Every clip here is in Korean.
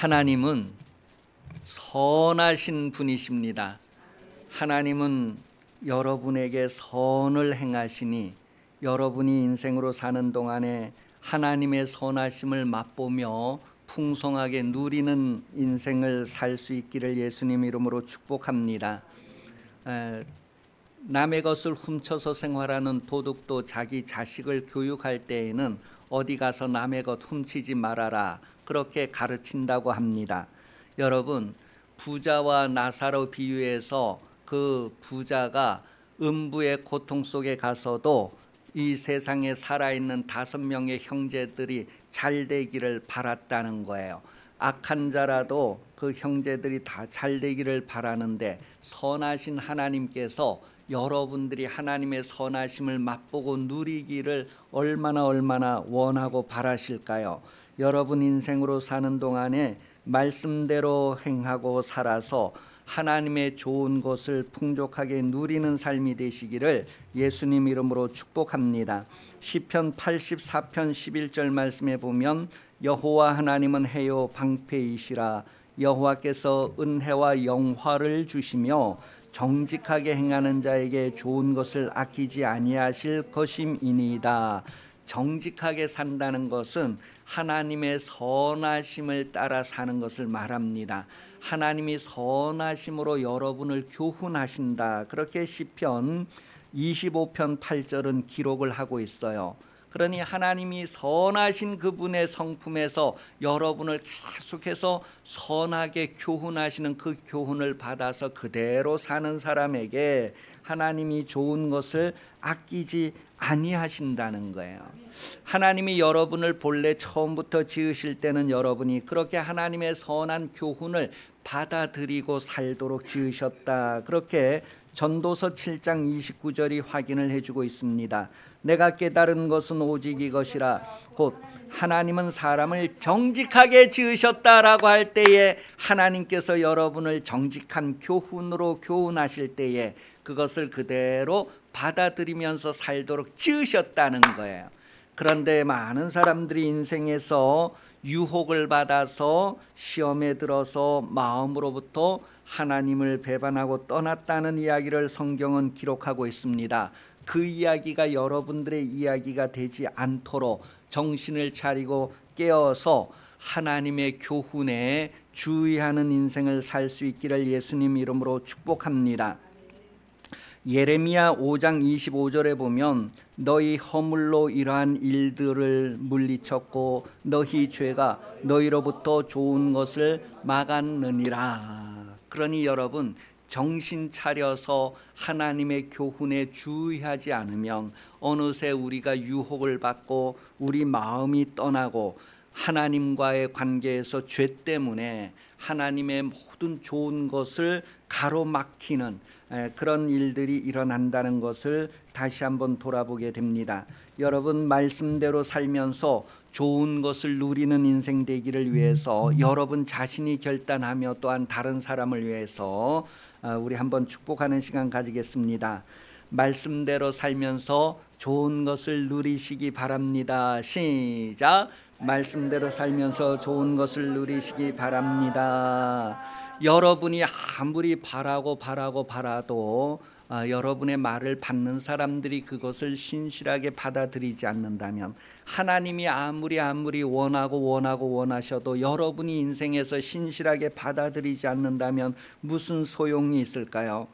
하나님은 선하신 분이십니다. 하나님은 여러분에게 선을 행하시니 여러분이 인생으로 사는 동안에 하나님의 선하심을 맛보며 풍성하게 누리는 인생을 살 수 있기를 예수님 이름으로 축복합니다. 남의 것을 훔쳐서 생활하는 도둑도 자기 자식을 교육할 때에는 어디 가서 남의 것 훔치지 말아라, 그렇게 가르친다고 합니다. 여러분, 부자와 나사로 비유해서 그 부자가 음부의 고통 속에 가서도 이 세상에 살아있는 5명의 형제들이 잘 되기를 바랐다는 거예요. 악한 자라도 그 형제들이 다 잘 되기를 바라는데, 선하신 하나님께서 여러분들이 하나님의 선하심을 맛보고 누리기를 얼마나 원하고 바라실까요? 여러분 인생으로 사는 동안에 말씀대로 행하고 살아서 하나님의 좋은 것을 풍족하게 누리는 삶이 되시기를 예수님 이름으로 축복합니다. 시편 84편 11절 말씀에 보면 여호와 하나님은 해요 방패이시라. 여호와께서 은혜와 영화를 주시며 정직하게 행하는 자에게 좋은 것을 아끼지 아니하실 것임이니이다. 정직하게 산다는 것은 하나님의 선하심을 따라 사는 것을 말합니다. 하나님이 선하심으로 여러분을 교훈하신다, 그렇게 시편 25편 8절은 기록을 하고 있어요. 그러니 하나님이 선하신 그분의 성품에서 여러분을 계속해서 선하게 교훈하시는 그 교훈을 받아서 그대로 사는 사람에게 하나님이 좋은 것을 아끼지 아니하신다는 거예요. 하나님이 여러분을 본래 처음부터 지으실 때는 여러분이 그렇게 하나님의 선한 교훈을 받아들이고 살도록 지으셨다, 그렇게 전도서 7장 29절이 확인을 해주고 있습니다. 내가 깨달은 것은 오직 이것이라, 곧 하나님은 사람을 정직하게 지으셨다라고 할 때에 하나님께서 여러분을 정직한 교훈으로 교훈하실 때에 그것을 그대로 받아들이면서 살도록 지으셨다는 거예요. 그런데 많은 사람들이 인생에서 유혹을 받아서 시험에 들어서 마음으로부터 하나님을 배반하고 떠났다는 이야기를 성경은 기록하고 있습니다. 그 이야기가 여러분들의 이야기가 되지 않도록 정신을 차리고 깨어서 하나님의 교훈에 주의하는 인생을 살 수 있기를 예수님 이름으로 축복합니다. 예레미야 5장 25절에 보면 너희 허물로 이러한 일들을 물리쳤고 너희 죄가 너희로부터 좋은 것을 막았느니라. 그러니 여러분, 정신 차려서 하나님의 교훈에 주의하지 않으면 어느새 우리가 유혹을 받고 우리 마음이 떠나고 하나님과의 관계에서 죄 때문에 하나님의 모든 좋은 것을 가로막히는 그런 일들이 일어난다는 것을 다시 한번 돌아보게 됩니다. 여러분, 말씀대로 살면서 좋은 것을 누리는 인생 되기를 위해서 여러분 자신이 결단하며 또한 다른 사람을 위해서 우리 한번 축복하는 시간 가지겠습니다. 말씀대로 살면서 좋은 것을 누리시기 바랍니다. 시작. 말씀대로 살면서 좋은 것을 누리시기 바랍니다. 여러분이 아무리 바라도 여러분의 말을 받는 사람들이 그것을 신실하게 받아들이지 않는다면, 하나님이 아무리 원하셔도 여러분이 인생에서 신실하게 받아들이지 않는다면 무슨 소용이 있을까요?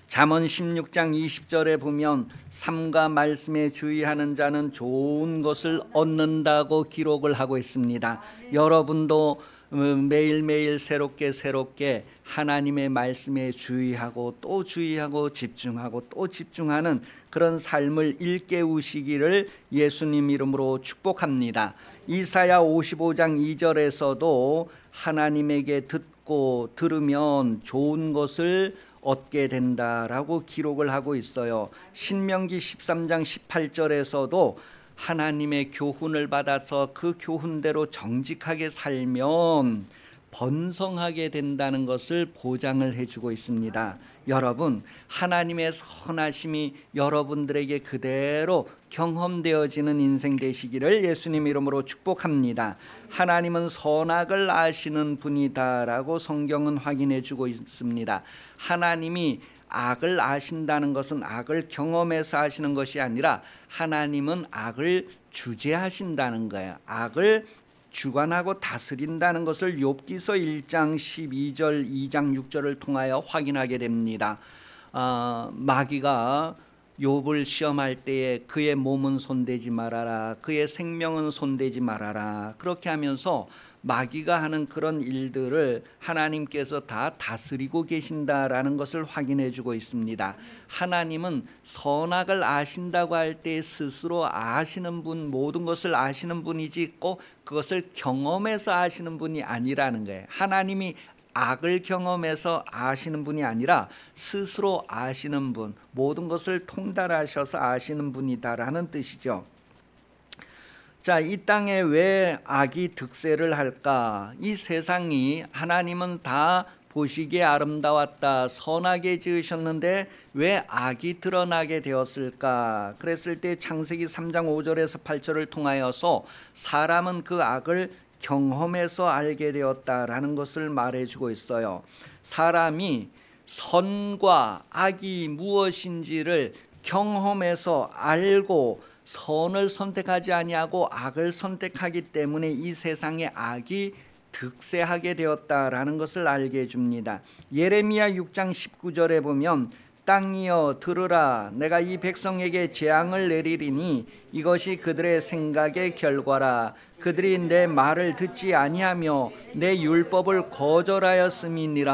잠언 16장 20절에 보면 삶과 말씀에 주의하는 자는 좋은 것을 얻는다고 기록을 하고 있습니다. 여러분도 매일매일 새롭게 하나님의 말씀에 주의하고 또 주의하고 집중하고 또 집중하는 그런 삶을 일깨우시기를 예수님 이름으로 축복합니다. 이사야 55장 2절에서도 하나님에게 듣고 들으면 좋은 것을 얻게 된다라고 기록을 하고 있어요. 신명기 13장 18절에서도 하나님의 교훈을 받아서 그 교훈대로 정직하게 살면 번성하게 된다는 것을 보장을 해주고 있습니다. 여러분, 하나님의 선하심이 여러분들에게 그대로 경험되어지는 인생 되시기를 예수님 이름으로 축복합니다. 하나님은 선악을 아시는 분이다라고 성경은 확인해 주고 있습니다. 하나님이 악을 아신다는 것은 악을 경험해서 아시는 것이 아니라 하나님은 악을 주재하신다는 거예요. 악을 주관하고 다스린다는 것을 욥기서 1장 12절 2장 6절을 통하여 확인하게 됩니다. 마귀가 욥을 시험할 때에 그의 몸은 손대지 말아라, 그의 생명은 손대지 말아라, 그렇게 하면서 마귀가 하는 그런 일들을 하나님께서 다 다스리고 계신다라는 것을 확인해 주고 있습니다. 하나님은 선악을 아신다고 할 때 스스로 아시는 분, 모든 것을 아시는 분이지 꼭 그것을 경험해서 아시는 분이 아니라는 거예요. 하나님이 악을 경험해서 아시는 분이 아니라 스스로 아시는 분, 모든 것을 통달하셔서 아시는 분이다라는 뜻이죠. 자, 이 땅에 왜 악이 득세를 할까? 이 세상이 하나님은 다 보시기에 아름다웠다, 선하게 지으셨는데 왜 악이 드러나게 되었을까? 그랬을 때 창세기 3장 5절에서 8절을 통하여서 사람은 그 악을 경험해서 알게 되었다라는 것을 말해주고 있어요. 사람이 선과 악이 무엇인지를 경험해서 알고 선을 선택하지 아니하고 악을 선택하기 때문에 이 세상에 악이 득세하게 되었다라는 것을 알게 해줍니다. 예레미야 6장 19절에 보면 땅이여 들으라, 내가 이 백성에게 재앙을 내리리니 이것이 그들의 생각의 결과라. 그들이 내 말을 듣지 아니하며 내 율법을 거절하였음이니라.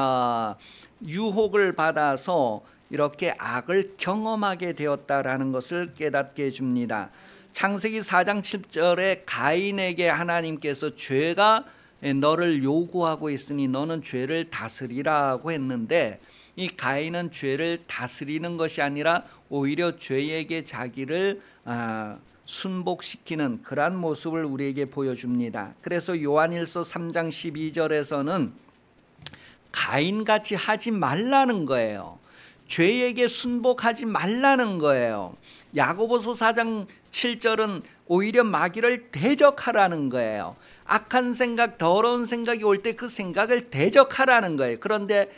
유혹을 받아서 이렇게 악을 경험하게 되었다라는 것을 깨닫게 해줍니다. 창세기 4장 7절에 가인에게 하나님께서 죄가 너를 요구하고 있으니 너는 죄를 다스리라고 했는데, 이 가인은 죄를 다스리는 것이 아니라 오히려 죄에게 자기를 순복시키는 그러한 모습을 우리에게 보여줍니다. 그래서 요한일서 3장 12절에서는 가인같이 하지 말라는 거예요. 죄에게 순복하지 말라는 거예요. 야고보서 4장 7절은 오히려 마귀를 대적하라는 거예요. 악한 생각, 더러운 생각이 올 때 그 생각을 대적하라는 거예요. 그런데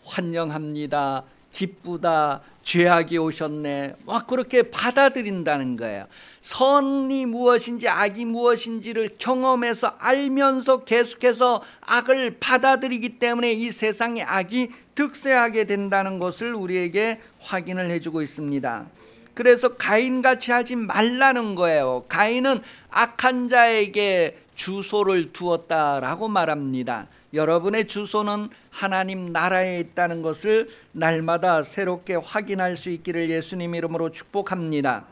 환영합니다, 기쁘다, 죄악이 오셨네, 막 그렇게 받아들인다는 거예요. 선이 무엇인지 악이 무엇인지를 경험해서 알면서 계속해서 악을 받아들이기 때문에 이 세상에 악이 득세하게 된다는 것을 우리에게 확인을 해주고 있습니다. 그래서 가인같이 하지 말라는 거예요. 가인은 악한 자에게 주소를 두었다라고 말합니다. 여러분의 주소는 하나님 나라에 있다는 것을 날마다 새롭게 확인할 수 있기를 예수님 이름으로 축복합니다.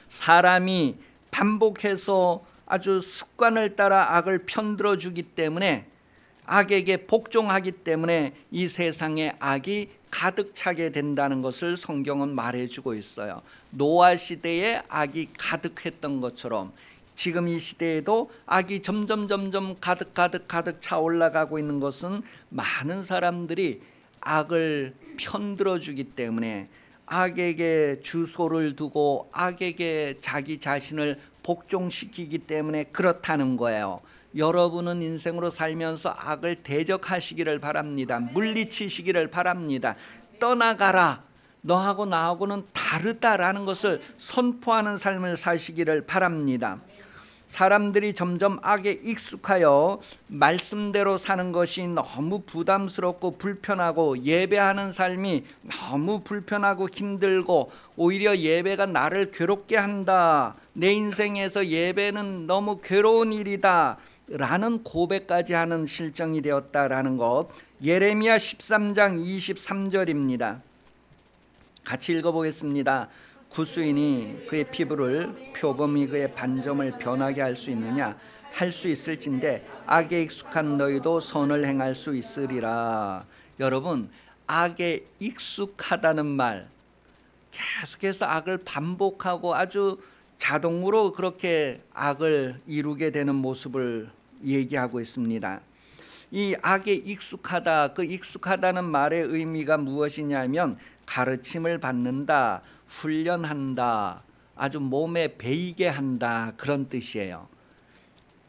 사람이 반복해서 아주 습관을 따라 악을 편들어 주기 때문에, 악에게 복종하기 때문에 이 세상에 악이 가득 차게 된다는 것을 성경은 말해주고 있어요. 노아 시대에 악이 가득했던 것처럼 지금 이 시대에도 악이 점점 가득 차 올라가고 있는 것은 많은 사람들이 악을 편들어 주기 때문에, 악에게 주소를 두고 악에게 자기 자신을 복종시키기 때문에 그렇다는 거예요. 여러분은 인생으로 살면서 악을 대적하시기를 바랍니다. 물리치시기를 바랍니다. 떠나가라, 너하고 나하고는 다르다라는 것을 선포하는 삶을 사시기를 바랍니다. 사람들이 점점 악에 익숙하여 말씀대로 사는 것이 너무 부담스럽고 불편하고, 예배하는 삶이 너무 불편하고 힘들고 오히려 예배가 나를 괴롭게 한다, 내 인생에서 예배는 너무 괴로운 일이다 라는 고백까지 하는 실정이 되었다라는 것, 예레미야 13장 23절입니다. 같이 읽어보겠습니다. 구수인이 그의 피부를, 표범이 그의 반점을 변하게 할 수 있느냐? 할 수 있을진데 악에 익숙한 너희도 선을 행할 수 있으리라. 여러분, 악에 익숙하다는 말, 계속해서 악을 반복하고 아주 자동으로 그렇게 악을 이루게 되는 모습을 얘기하고 있습니다. 이 악에 익숙하다, 그 익숙하다는 말의 의미가 무엇이냐면 가르침을 받는다, 훈련한다, 아주 몸에 배이게 한다, 그런 뜻이에요.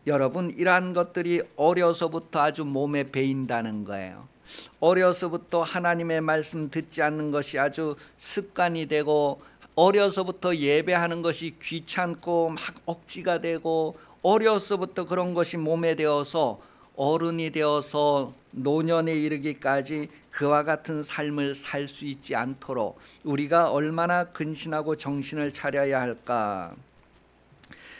여러분, 이러한 것들이 어려서부터 아주 몸에 배인다는 거예요. 어려서부터 하나님의 말씀 듣지 않는 것이 아주 습관이 되고, 어려서부터 예배하는 것이 귀찮고 막 억지가 되고, 어려서부터 그런 것이 몸에 되어서 어른이 되어서 노년에 이르기까지 그와 같은 삶을 살 수 있지 않도록 우리가 얼마나 근신하고 정신을 차려야 할까.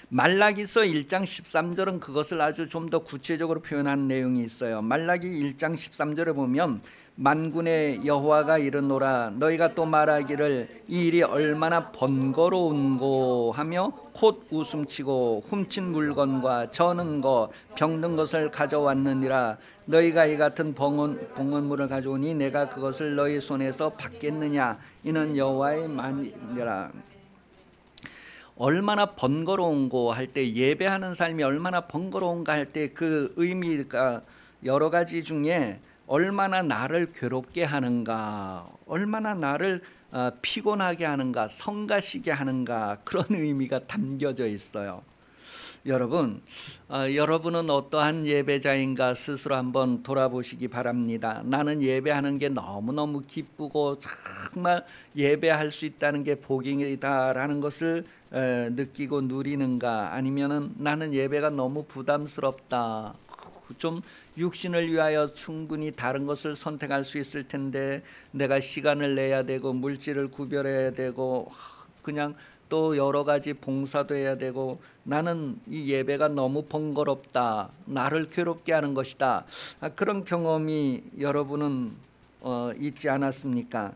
말라기서 1장 13절은 그것을 아주 좀 더 구체적으로 표현한 내용이 있어요. 말라기 1장 13절에 보면 만군의 여호와가 이르노라, 너희가 또 말하기를 이 일이 얼마나 번거로운고 하며 곧 웃음치고 훔친 물건과 저는 것 병든 것을 가져왔느니라. 너희가 이 같은 봉헌물을 가져오니 내가 그것을 너희 손에서 받겠느냐. 이는 여호와의 말이니라. 얼마나 번거로운고 할 때, 예배하는 삶이 얼마나 번거로운가 할 때 그 의미가 여러 가지 중에 얼마나 나를 괴롭게 하는가, 얼마나 나를 피곤하게 하는가, 성가시게 하는가, 그런 의미가 담겨져 있어요. 여러분, 여러분은 어떠한 예배자인가 스스로 한번 돌아보시기 바랍니다. 나는 예배하는 게 너무너무 기쁘고 정말 예배할 수 있다는 게 복이다라는 것을 느끼고 누리는가, 아니면은 나는 예배가 너무 부담스럽다, 좀 육신을 위하여 충분히 다른 것을 선택할 수 있을 텐데 내가 시간을 내야 되고 물질을 구별해야 되고 그냥 또 여러 가지 봉사도 해야 되고 나는 이 예배가 너무 번거롭다, 나를 괴롭게 하는 것이다, 그런 경험이 여러분은 있지 않았습니까?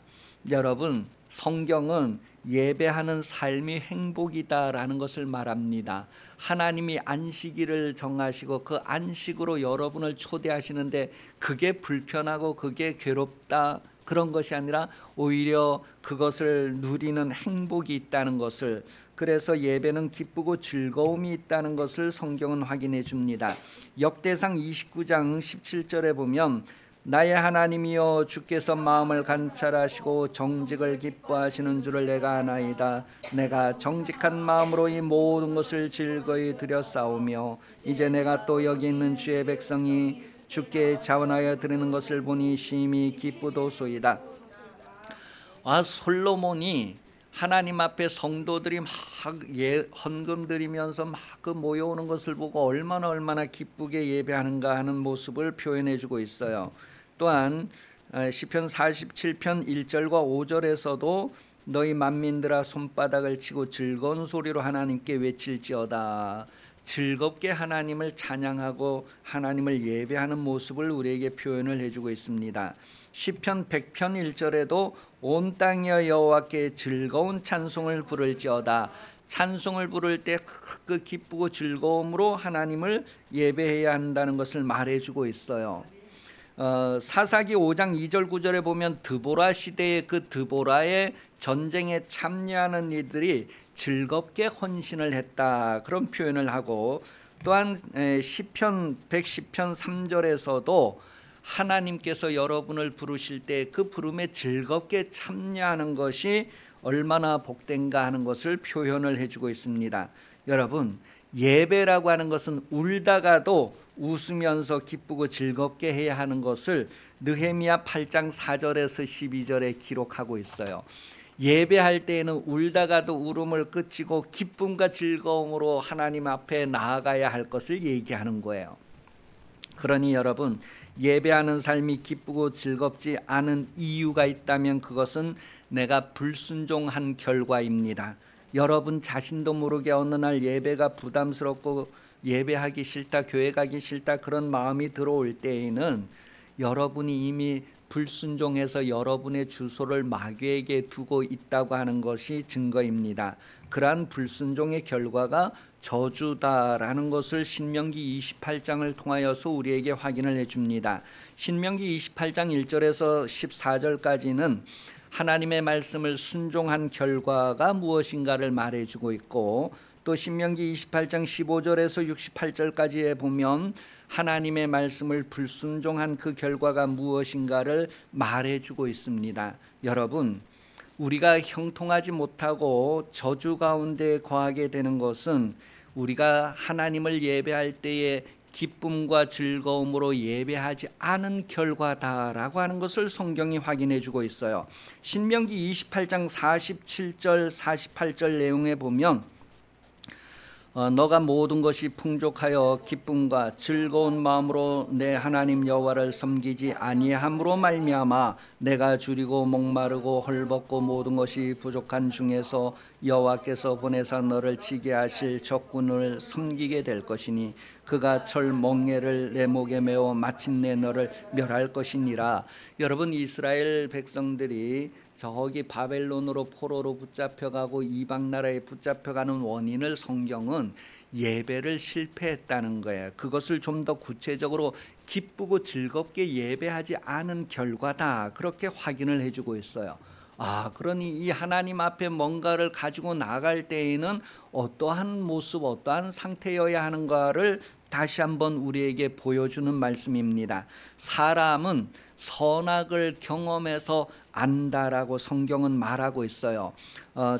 여러분, 성경은 예배하는 삶이 행복이다라는 것을 말합니다. 하나님이 안식일을 정하시고 그 안식으로 여러분을 초대하시는데 그게 불편하고 그게 괴롭다, 그런 것이 아니라 오히려 그것을 누리는 행복이 있다는 것을, 그래서 예배는 기쁘고 즐거움이 있다는 것을 성경은 확인해 줍니다. 역대상 29장 17절에 보면 나의 하나님이여 주께서 마음을 관찰하시고 정직을 기뻐하시는 줄을 내가 아나이다. 내가 정직한 마음으로 이 모든 것을 즐거이 드렸사오며 이제 내가 또 여기 있는 주의 백성이 주께 자원하여 드리는 것을 보니 심히 기쁘도소이다. 솔로몬이 하나님 앞에 성도들이 막 헌금 드리면서 막 그 모여오는 것을 보고 얼마나 기쁘게 예배하는가 하는 모습을 표현해 주고 있어요. 또한 시편 47편 1절과 5절에서도 너희 만민들아 손바닥을 치고 즐거운 소리로 하나님께 외칠지어다. 즐겁게 하나님을 찬양하고 하나님을 예배하는 모습을 우리에게 표현을 해주고 있습니다. 시편 100편 1절에도 온 땅이여 여호와께 즐거운 찬송을 부를지어다. 찬송을 부를 때 그 기쁘고 즐거움으로 하나님을 예배해야 한다는 것을 말해주고 있어요. 사사기 5장 2절 9절에 보면 드보라 시대의 그 드보라의 전쟁에 참여하는 이들이 즐겁게 헌신을 했다, 그런 표현을 하고, 또한 시편 110편 3절에서도 하나님께서 여러분을 부르실 때 그 부름에 즐겁게 참여하는 것이 얼마나 복된가 하는 것을 표현을 해주고 있습니다. 여러분, 예배라고 하는 것은 울다가도 웃으면서 기쁘고 즐겁게 해야 하는 것을 느헤미야 8장 4절에서 12절에 기록하고 있어요. 예배할 때에는 울다가도 울음을 그치고 기쁨과 즐거움으로 하나님 앞에 나아가야 할 것을 얘기하는 거예요. 그러니 여러분, 예배하는 삶이 기쁘고 즐겁지 않은 이유가 있다면 그것은 내가 불순종한 결과입니다. 여러분 자신도 모르게 어느 날 예배가 부담스럽고 예배하기 싫다, 교회 가기 싫다, 그런 마음이 들어올 때에는 여러분이 이미 불순종해서 여러분의 주소를 마귀에게 두고 있다고 하는 것이 증거입니다. 그러한 불순종의 결과가 저주다라는 것을 신명기 28장을 통하여서 우리에게 확인을 해줍니다. 신명기 28장 1절에서 14절까지는 하나님의 말씀을 순종한 결과가 무엇인가를 말해주고 있고, 또 신명기 28장 15절에서 68절까지에 보면 하나님의 말씀을 불순종한 그 결과가 무엇인가를 말해주고 있습니다. 여러분, 우리가 형통하지 못하고 저주 가운데 거하게 되는 것은 우리가 하나님을 예배할 때에 기쁨과 즐거움으로 예배하지 않은 결과다라고 하는 것을 성경이 확인해 주고 있어요. 신명기 28장 47절 48절 내용에 보면 너가 모든 것이 풍족하여 기쁨과 즐거운 마음으로 내 하나님 여호와를 섬기지 아니함으로 말미암아 내가 줄이고 목마르고 헐벗고 모든 것이 부족한 중에서 여호와께서 보내사 너를 치게 하실 적군을 섬기게 될 것이니 그가 철 멍에를 내 목에 메어 마침내 너를 멸할 것이니라. 여러분, 이스라엘 백성들이 저기 바벨론으로 포로로 붙잡혀가고 이방 나라에 붙잡혀가는 원인을 성경은 예배를 실패했다는 거예요. 그것을 좀 더 구체적으로 기쁘고 즐겁게 예배하지 않은 결과다, 그렇게 확인을 해주고 있어요. 그러니 이 하나님 앞에 뭔가를 가지고 나갈 때에는 어떠한 모습, 어떠한 상태여야 하는가를 다시 한번 우리에게 보여주는 말씀입니다. 사람은 선악을 경험해서 안다라고 성경은 말하고 있어요.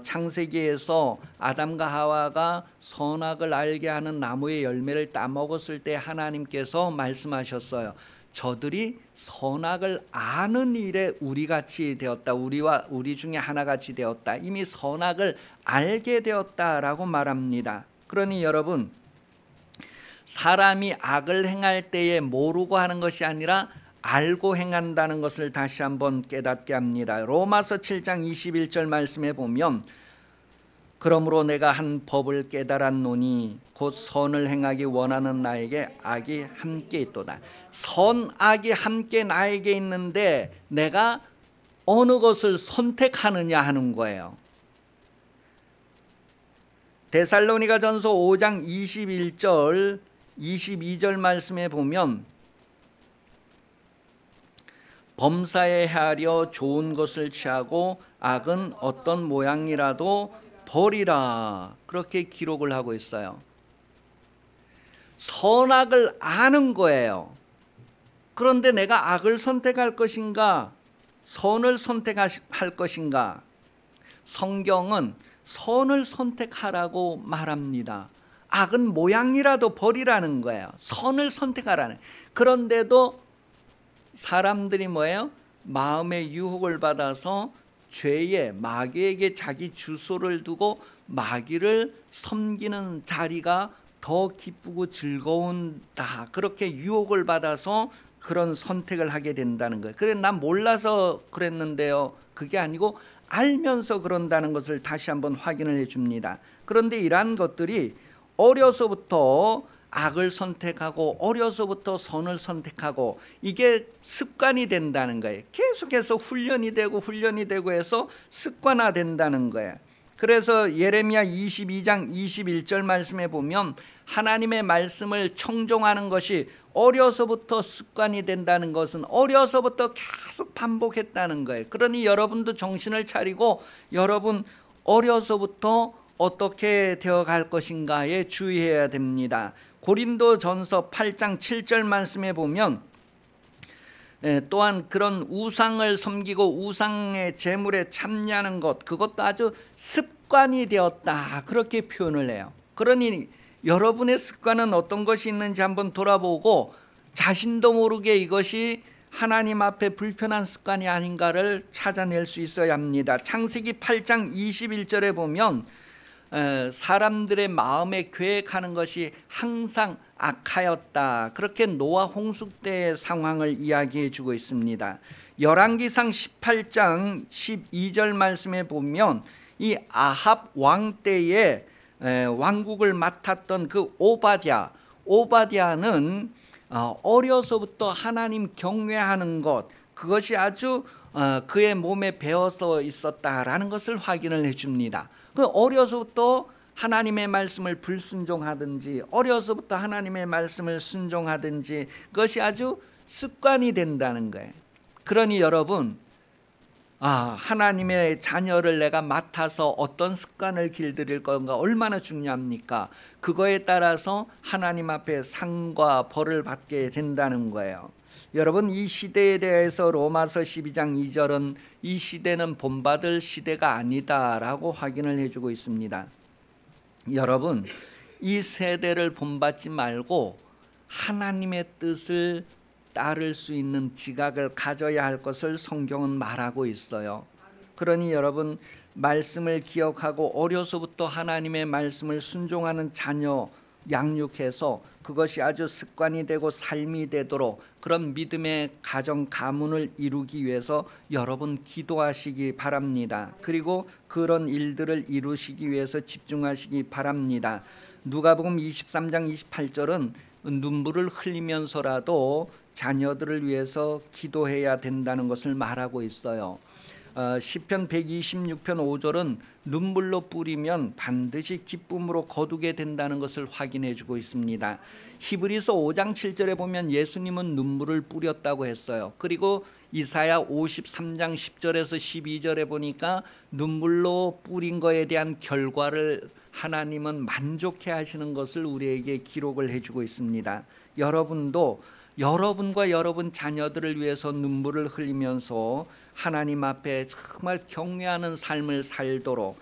창세기에서 아담과 하와가 선악을 알게 하는 나무의 열매를 따먹었을 때 하나님께서 말씀하셨어요. 저들이 선악을 아는 일에 우리같이 되었다. 우리 중에 하나같이 되었다. 이미 선악을 알게 되었다라고 말합니다. 그러니 여러분, 사람이 악을 행할 때에 모르고 하는 것이 아니라 알고 행한다는 것을 다시 한번 깨닫게 합니다. 로마서 7장 21절 말씀에 보면 그러므로 내가 한 법을 깨달았노니 곧 선을 행하기 원하는 나에게 악이 함께 있도다. 선악이 함께 나에게 있는데 내가 어느 것을 선택하느냐 하는 거예요. 데살로니가전서 5장 21절 22절 말씀에 보면 범사에 헤아려 좋은 것을 취하고 악은 어떤 모양이라도 버리라, 그렇게 기록을 하고 있어요. 선악을 아는 거예요. 그런데 내가 악을 선택할 것인가, 선을 선택할 것인가? 성경은 선을 선택하라고 말합니다. 악은 모양이라도 버리라는 거예요. 선을 선택하라는. 그런데도 사람들이 뭐예요? 마음의 유혹을 받아서 죄의 마귀에게 자기 주소를 두고 마귀를 섬기는 자리가 더 기쁘고 즐거운다, 그렇게 유혹을 받아서 그런 선택을 하게 된다는 거예요. 그래, 난 몰라서 그랬는데요, 그게 아니고 알면서 그런다는 것을 다시 한번 확인을 해줍니다. 그런데 이러한 것들이 어려서부터 악을 선택하고 어려서부터 선을 선택하고 이게 습관이 된다는 거예요. 계속해서 훈련이 되고 해서 습관화된다는 거예요. 그래서 예레미야 22장 21절 말씀에 보면 하나님의 말씀을 청종하는 것이 어려서부터 습관이 된다는 것은 어려서부터 계속 반복했다는 거예요. 그러니 여러분도 정신을 차리고 여러분 어려서부터 어떻게 되어갈 것인가에 주의해야 됩니다. 고린도전서 8장 7절 말씀에 보면 또한 그런 우상을 섬기고 우상의 제물에 참여하는 것, 그것도 아주 습관이 되었다, 그렇게 표현을 해요. 그러니 여러분의 습관은 어떤 것이 있는지 한번 돌아보고 자신도 모르게 이것이 하나님 앞에 불편한 습관이 아닌가를 찾아낼 수 있어야 합니다. 창세기 8장 21절에 보면 사람들의 마음에 계획하는 것이 항상 악하였다, 그렇게 노아 홍수 때의 상황을 이야기해 주고 있습니다. 열왕기상 18장 12절 말씀에 보면 이 아합 왕 때에 왕국을 맡았던 그 오바댜는 어려서부터 하나님 경외하는 것, 그것이 아주 그의 몸에 배어서 있었다라는 것을 확인을 해줍니다. 그 어려서부터 하나님의 말씀을 불순종하든지 어려서부터 하나님의 말씀을 순종하든지 그것이 아주 습관이 된다는 거예요. 그러니 여러분, 하나님의 자녀를 내가 맡아서 어떤 습관을 길들일 건가 얼마나 중요합니까? 그거에 따라서 하나님 앞에 상과 벌을 받게 된다는 거예요. 여러분, 이 시대에 대해서 로마서 12장 2절은 이 시대는 본받을 시대가 아니다라고 확인을 해주고 있습니다. 여러분, 이 세대를 본받지 말고 하나님의 뜻을 따를 수 있는 지각을 가져야 할 것을 성경은 말하고 있어요. 그러니 여러분, 말씀을 기억하고 어려서부터 하나님의 말씀을 순종하는 자녀 양육해서 그것이 아주 습관이 되고 삶이 되도록 그런 믿음의 가정 가문을 이루기 위해서 여러분 기도하시기 바랍니다. 그리고 그런 일들을 이루시기 위해서 집중하시기 바랍니다. 누가복음 23장 28절은 눈물을 흘리면서라도 자녀들을 위해서 기도해야 된다는 것을 말하고 있어요. 시편 126편 5절은 눈물로 뿌리면 반드시 기쁨으로 거두게 된다는 것을 확인해 주고 있습니다. 히브리서 5장 7절에 보면 예수님은 눈물을 뿌렸다고 했어요. 그리고 이사야 53장 10절에서 12절에 보니까 눈물로 뿌린 거에 대한 결과를 하나님은 만족해 하시는 것을 우리에게 기록을 해주고 있습니다. 여러분도 여러분과 여러분 자녀들을 위해서 눈물을 흘리면서 하나님 앞에 정말 경외하는 삶을 살도록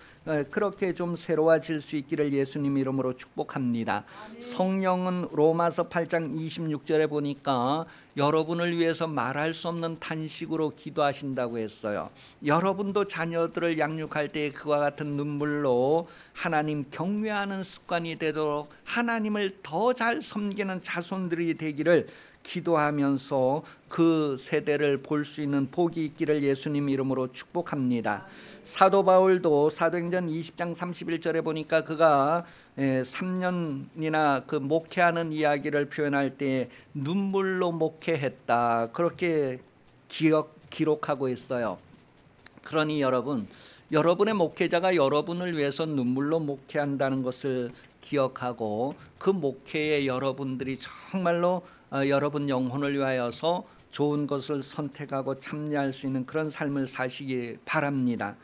그렇게 좀 새로워질 수 있기를 예수님 이름으로 축복합니다. 성령은 로마서 8장 26절에 보니까 여러분을 위해서 말할 수 없는 탄식으로 기도하신다고 했어요. 여러분도 자녀들을 양육할 때 그와 같은 눈물로 하나님 경외하는 습관이 되도록 하나님을 더 잘 섬기는 자손들이 되기를 기도하면서 그 세대를 볼 수 있는 복이 있기를 예수님 이름으로 축복합니다. 사도 바울도 사도행전 20장 31절에 보니까 그가 3년이나 그 목회하는 이야기를 표현할 때 눈물로 목회했다 그렇게 기록하고 있어요. 그러니 여러분, 여러분의 목회자가 여러분을 위해서 눈물로 목회한다는 것을 기억하고 그 목회에 여러분들이 정말로 여러분 영혼을 위하여서 좋은 것을 선택하고 참여할 수 있는 그런 삶을 사시기 바랍니다.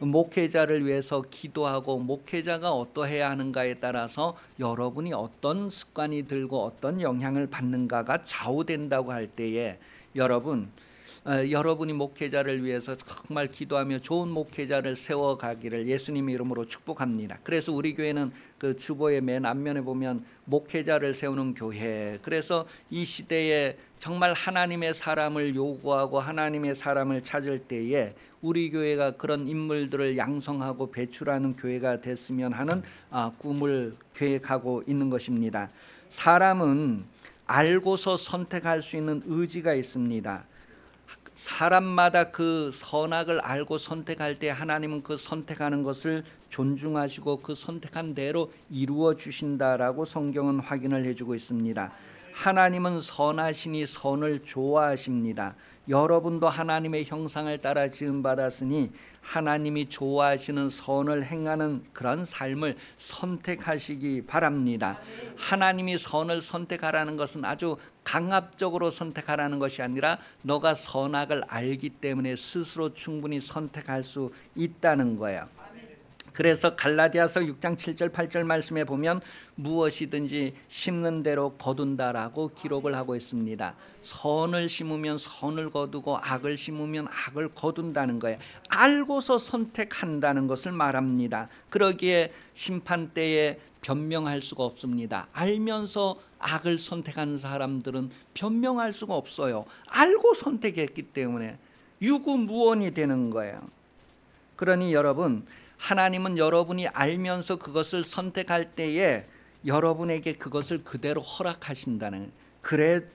목회자를 위해서 기도하고 목회자가 어떠해야 하는가에 따라서 여러분이 어떤 습관이 들고 어떤 영향을 받는가가 좌우된다고 할 때에 여러분이 목회자를 위해서 정말 기도하며 좋은 목회자를 세워가기를 예수님의 이름으로 축복합니다. 그래서 우리 교회는 그 주보의 맨 앞면에 보면 목회자를 세우는 교회, 그래서 이 시대에 정말 하나님의 사람을 요구하고 하나님의 사람을 찾을 때에 우리 교회가 그런 인물들을 양성하고 배출하는 교회가 됐으면 하는 꿈을 계획하고 있는 것입니다. 사람은 알고서 선택할 수 있는 의지가 있습니다. 사람마다 그 선악을 알고 선택할 때 하나님은 그 선택하는 것을 존중하시고 그 선택한 대로 이루어 주신다라고 성경은 확인을 해주고 있습니다. 하나님은 선하시니 선을 좋아하십니다. 여러분도 하나님의 형상을 따라 지음받았으니 하나님이 좋아하시는 선을 행하는 그런 삶을 선택하시기 바랍니다. 하나님이 선을 선택하라는 것은 아주 강압적으로 선택하라는 것이 아니라 너가 선악을 알기 때문에 스스로 충분히 선택할 수 있다는 거예요. 그래서 갈라디아서 6장 7절 8절 말씀에 보면 무엇이든지 심는 대로 거둔다라고 기록을 하고 있습니다. 선을 심으면 선을 거두고 악을 심으면 악을 거둔다는 거예요. 알고서 선택한다는 것을 말합니다. 그러기에 심판 때에 변명할 수가 없습니다. 알면서 악을 선택하는 사람들은 변명할 수가 없어요. 알고 선택했기 때문에 유구무원이 되는 거예요. 그러니 여러분, 하나님은 여러분이 알면서 그것을 선택할 때에 여러분에게 그것을 그대로 허락하신다는,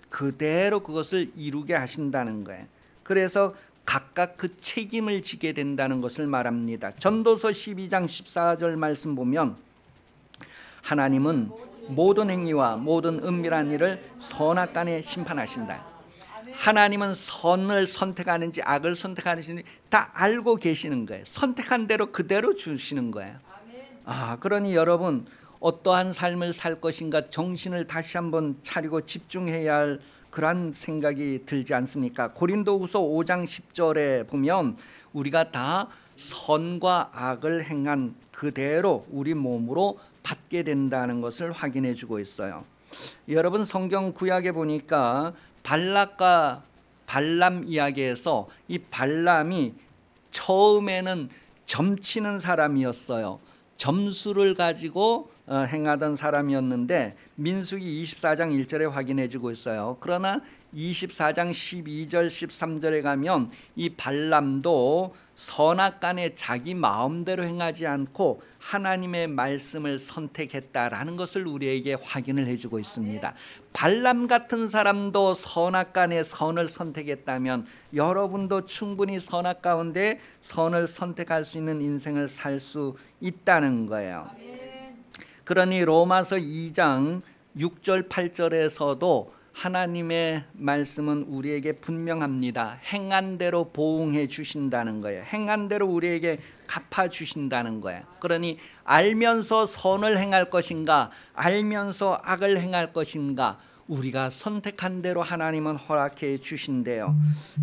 그대로 그것을 이루게 하신다는 거예요. 그래서 각각 그 책임을 지게 된다는 것을 말합니다. 전도서 12장 14절 말씀 보면 하나님은 모든 행위와 모든 은밀한 일을 선악간에 심판하신다. 하나님은 선을 선택하는지 악을 선택하는지 다 알고 계시는 거예요. 선택한 대로 그대로 주시는 거예요. 그러니 여러분, 어떠한 삶을 살 것인가 정신을 다시 한번 차리고 집중해야 할 그런 생각이 들지 않습니까? 고린도후서 5장 10절에 보면 우리가 다 선과 악을 행한 그대로 우리 몸으로 받게 된다는 것을 확인해 주고 있어요. 여러분, 성경 구약에 보니까 발락과 발람 이야기에서 이 발람이 처음에는 점치는 사람이었어요. 점수를 가지고 행하던 사람이었는데 민수기 24장 1절에 확인해 주고 있어요. 그러나 24장 12절 13절에 가면 이 발람도 선악간에 자기 마음대로 행하지 않고 하나님의 말씀을 선택했다라는 것을 우리에게 확인을 해주고 있습니다. 발람 같은 사람도 선악간에 선을 선택했다면 여러분도 충분히 선악 가운데 선을 선택할 수 있는 인생을 살 수 있다는 거예요. 그러니 로마서 2장 6절 8절에서도 하나님의 말씀은 우리에게 분명합니다. 행한 대로 보응해 주신다는 거예요. 행한 대로 우리에게 갚아 주신다는 거예요. 그러니 알면서 선을 행할 것인가, 알면서 악을 행할 것인가, 우리가 선택한 대로 하나님은 허락해 주신대요.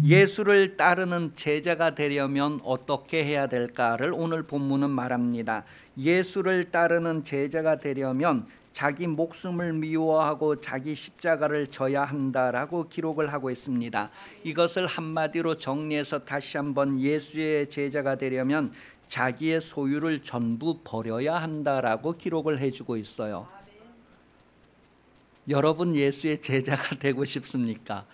예수를 따르는 제자가 되려면 어떻게 해야 될까를 오늘 본문은 말합니다. 예수를 따르는 제자가 되려면 자기 목숨을 미워하고 자기 십자가를 져야 한다라고 기록을 하고 있습니다. 이것을 한마디로 정리해서 다시 한번 예수의 제자가 되려면 자기의 소유를 전부 버려야 한다라고 기록을 해주고 있어요. 여러분 예수의 제자가 되고 싶습니까?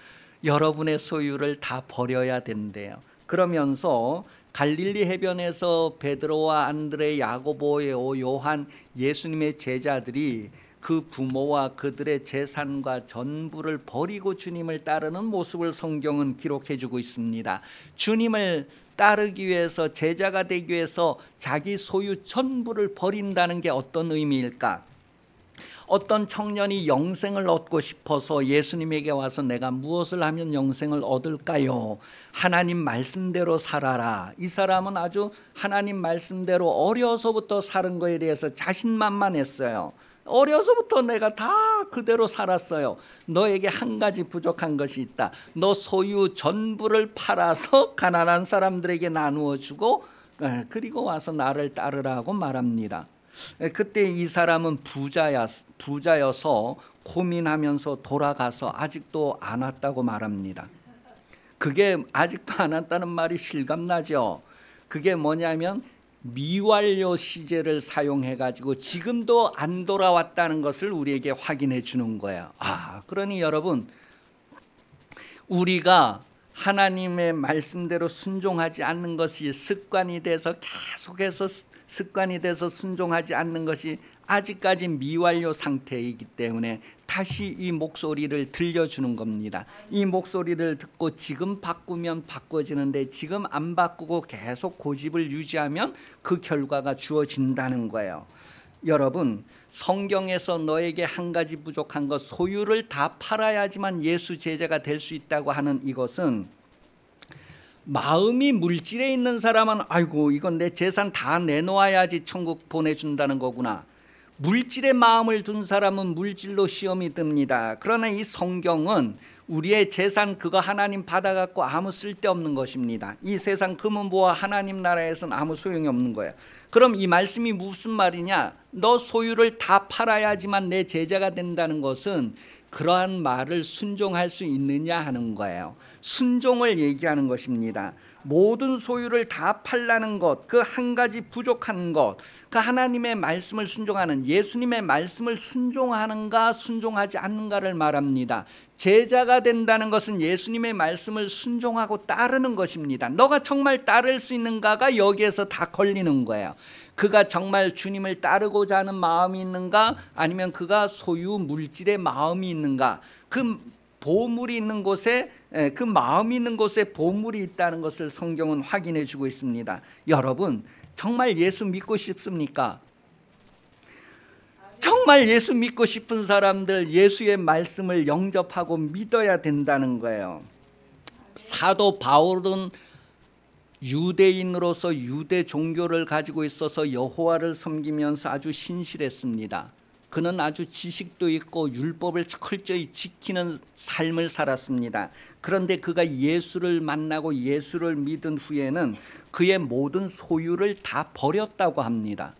여러분의 소유를 다 버려야 된대요. 그러면서 갈릴리 해변에서 베드로와 안드레, 야고보, 요한, 예수님의 제자들이 그 부모와 그들의 재산과 전부를 버리고 주님을 따르는 모습을 성경은 기록해주고 있습니다. 주님을 따르기 위해서, 제자가 되기 위해서 자기 소유 전부를 버린다는 게 어떤 의미일까? 어떤 청년이 영생을 얻고 싶어서 예수님에게 와서 내가 무엇을 하면 영생을 얻을까요? 하나님 말씀대로 살아라. 이 사람은 아주 하나님 말씀대로 어려서부터 사는 거에 대해서 자신만만했어요. 어려서부터 내가 다 그대로 살았어요. 너에게 한 가지 부족한 것이 있다. 너 소유 전부를 팔아서 가난한 사람들에게 나누어 주고 그리고 와서 나를 따르라고 말합니다. 그때 이 사람은 부자여서 고민하면서 돌아가서 아직도 안 왔다고 말합니다. 그게 아직도 안 왔다는 말이 실감나죠. 그게 뭐냐면 미완료 시제를 사용해 가지고 지금도 안 돌아왔다는 것을 우리에게 확인해 주는 거예요. 그러니 여러분, 우리가 하나님의 말씀대로 순종하지 않는 것이 습관이 돼서 계속해서 순종하지 않는 것이 아직까지 미완료 상태이기 때문에 다시 이 목소리를 들려주는 겁니다. 이 목소리를 듣고 지금 바꾸면 바꿔지는데 지금 안 바꾸고 계속 고집을 유지하면 그 결과가 주어진다는 거예요. 여러분, 성경에서 너에게 한 가지 부족한 것, 소유를 다 팔아야지만 예수 제자가 될 수 있다고 하는 이것은, 마음이 물질에 있는 사람은 아이고 이건 내 재산 다 내놓아야지 천국 보내준다는 거구나. 물질의 마음을 둔 사람은 물질로 시험이 듭니다. 그러나 이 성경은 우리의 재산 그거 하나님 받아갖고 아무 쓸데없는 것입니다. 이 세상 금은보화 하나님 나라에서는 아무 소용이 없는 거예요. 그럼 이 말씀이 무슨 말이냐? 너 소유를 다 팔아야지만 내 제자가 된다는 것은 그러한 말을 순종할 수 있느냐 하는 거예요. 순종을 얘기하는 것입니다. 모든 소유를 다 팔라는 것, 그 한 가지 부족한 것, 그 하나님의 말씀을 순종하는, 예수님의 말씀을 순종하는가 순종하지 않는가를 말합니다. 제자가 된다는 것은 예수님의 말씀을 순종하고 따르는 것입니다. 너가 정말 따를 수 있는가가 여기에서 다 걸리는 거예요. 그가 정말 주님을 따르고자 하는 마음이 있는가, 아니면 그가 소유 물질의 마음이 있는가. 그 보물이 있는 곳에, 그 마음이 있는 곳에 보물이 있다는 것을 성경은 확인해 주고 있습니다. 여러분, 정말 예수 믿고 싶습니까? 정말 예수 믿고 싶은 사람들 예수의 말씀을 영접하고 믿어야 된다는 거예요. 사도 바울은 유대인으로서 유대 종교를 가지고 있어서 여호와를 섬기면서 아주 신실했습니다. 그는 아주 지식도 있고 율법을 철저히 지키는 삶을 살았습니다. 그런데 그가 예수를 만나고 예수를 믿은 후에는 그의 모든 소유를 다 버렸다고 합니다.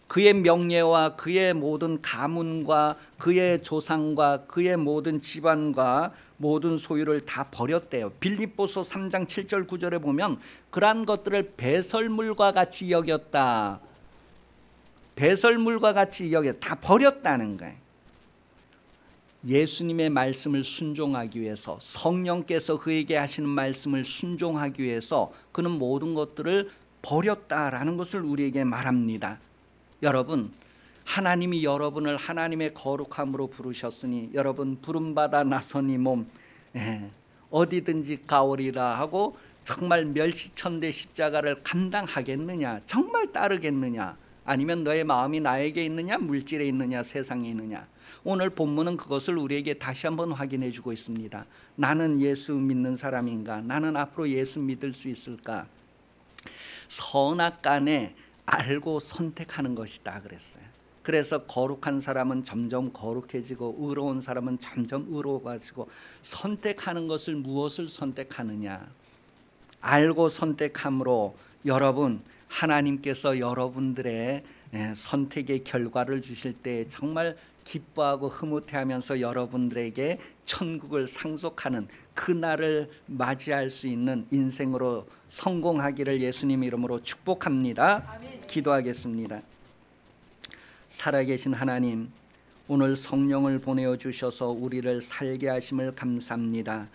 그의 명예와 그의 모든 가문과 그의 조상과 그의 모든 집안과 모든 소유를 다 버렸대요. 빌립보서 3장 7절 9절에 보면 그러한 것들을 배설물과 같이 여겼다. 배설물과 같이 여겨 다 버렸다는 거예요. 예수님의 말씀을 순종하기 위해서, 성령께서 그에게 하시는 말씀을 순종하기 위해서 그는 모든 것들을 버렸다라는 것을 우리에게 말합니다. 여러분, 하나님이 여러분을 하나님의 거룩함으로 부르셨으니 여러분 부름받아 나선 이 몸 어디든지 가오리라 하고 정말 멸시천대 십자가를 감당하겠느냐, 정말 따르겠느냐, 아니면 너의 마음이 나에게 있느냐, 물질에 있느냐, 세상에 있느냐. 오늘 본문은 그것을 우리에게 다시 한번 확인해 주고 있습니다. 나는 예수 믿는 사람인가? 나는 앞으로 예수 믿을 수 있을까? 선악간에 알고 선택하는 것이다 그랬어요. 그래서 거룩한 사람은 점점 거룩해지고 의로운 사람은 점점 의로워지고, 선택하는 것을 무엇을 선택하느냐, 알고 선택함으로 여러분, 하나님께서 여러분들의 선택의 결과를 주실 때 정말 기뻐하고 흐뭇해하면서 여러분들에게 천국을 상속하는 그날을 맞이할 수 있는 인생으로 성공하기를 예수님 이름으로 축복합니다. 아멘. 기도하겠습니다. 살아계신 하나님, 오늘 성령을 보내어 주셔서 우리를 살게 하심을 감사합니다.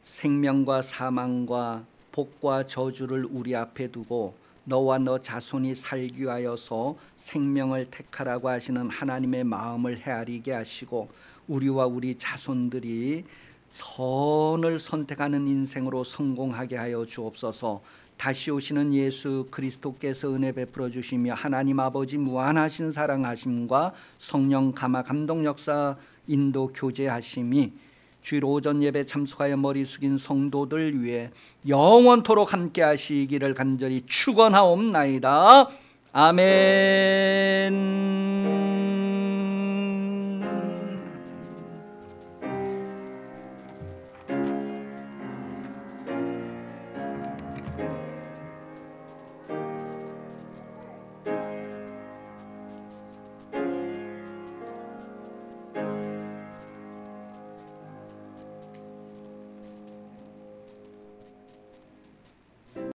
생명과 사망과 복과 저주를 우리 앞에 두고 너와 너 자손이 살기 위하여서 생명을 택하라고 하시는 하나님의 마음을 헤아리게 하시고, 우리와 우리 자손들이 선을 선택하는 인생으로 성공하게 하여 주옵소서. 다시 오시는 예수 그리스도께서 은혜 베풀어 주시며 하나님 아버지 무한하신 사랑하심과 성령 감화 감동 역사 인도 교제하심이 주일 오전 예배 참석하여 머리 숙인 성도들 위해 영원토록 함께 하시기를 간절히 축원하옵나이다. 아멘.